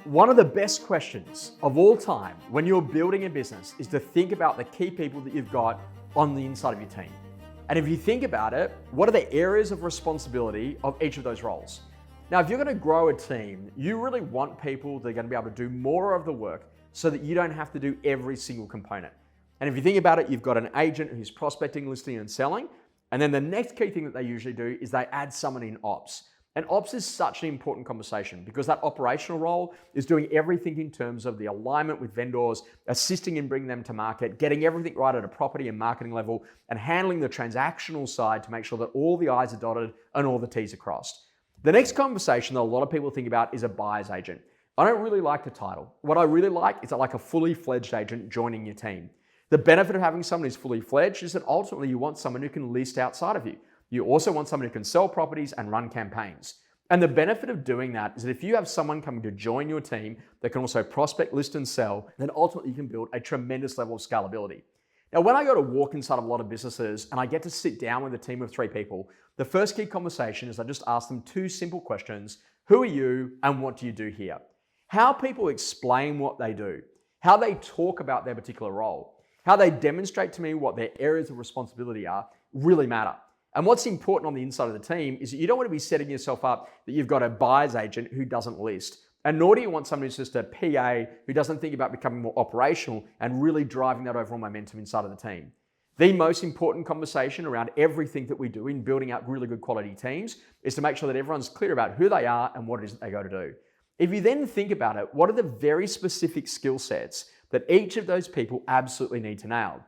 One of the best questions of all time when you're building a business is to think about the key people that you've got on the inside of your team. And if you think about it, what are the areas of responsibility of each of those roles? Now, if you're going to grow a team, you really want people that are going to be able to do more of the work so that you don't have to do every single component. And if you think about it, you've got an agent who's prospecting, listing, and selling. And then the next key thing that they usually do is they add someone in ops. And ops is such an important conversation because that operational role is doing everything in terms of the alignment with vendors, assisting in bringing them to market, getting everything right at a property and marketing level, and handling the transactional side to make sure that all the I's are dotted and all the T's are crossed. The next conversation that a lot of people think about is a buyer's agent. I don't really like the title. What I really like is like a fully fledged agent joining your team. The benefit of having someone who's fully fledged is that ultimately you want someone who can list outside of you. You also want someone who can sell properties and run campaigns. And the benefit of doing that is that if you have someone coming to join your team that can also prospect, list, and sell, then ultimately you can build a tremendous level of scalability. Now, when I go to walk inside of a lot of businesses and I get to sit down with a team of 3 people, the first key conversation is I just ask them 2 simple questions. Who are you and what do you do here? How people explain what they do, how they talk about their particular role, how they demonstrate to me what their areas of responsibility are really matter. And what's important on the inside of the team is that you don't want to be setting yourself up that you've got a buyer's agent who doesn't list. And nor do you want someone who's just a PA who doesn't think about becoming more operational and really driving that overall momentum inside of the team. The most important conversation around everything that we do in building out really good quality teams is to make sure that everyone's clear about who they are and what it is that they go to do. If you then think about it, what are the very specific skill sets that each of those people absolutely need to nail?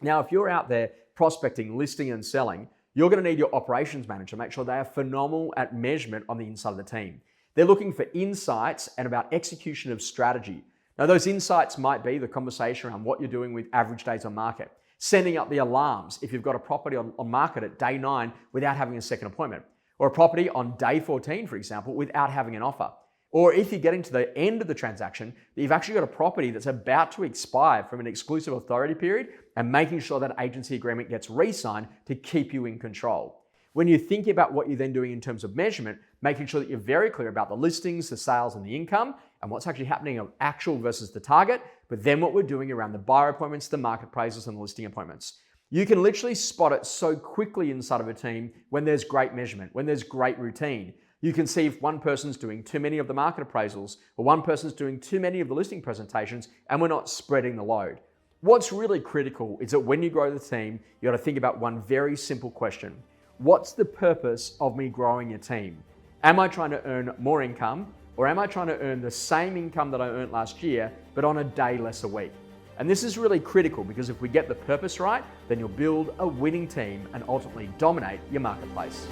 Now, if you're out there prospecting, listing, and selling, you're going to need your operations manager to make sure they are phenomenal at measurement on the inside of the team. They're looking for insights and about execution of strategy. Now, those insights might be the conversation around what you're doing with average days on market, sending up the alarms if you've got a property on market at day 9 without having a second appointment, or a property on day 14, for example, without having an offer. Or if you're getting to the end of the transaction, that you've actually got a property that's about to expire from an exclusive authority period and making sure that agency agreement gets re-signed to keep you in control. When you think about what you're then doing in terms of measurement, making sure that you're very clear about the listings, the sales, and the income, and what's actually happening of actual versus the target, but then what we're doing around the buyer appointments, the market appraisals, and the listing appointments. You can literally spot it so quickly inside of a team when there's great measurement, when there's great routine. You can see if one person's doing too many of the market appraisals or one person's doing too many of the listing presentations and we're not spreading the load. What's really critical is that when you grow the team, you got to think about one very simple question. What's the purpose of me growing your team? Am I trying to earn more income or am I trying to earn the same income that I earned last year but on a day less a week? And this is really critical because if we get the purpose right, then you'll build a winning team and ultimately dominate your marketplace.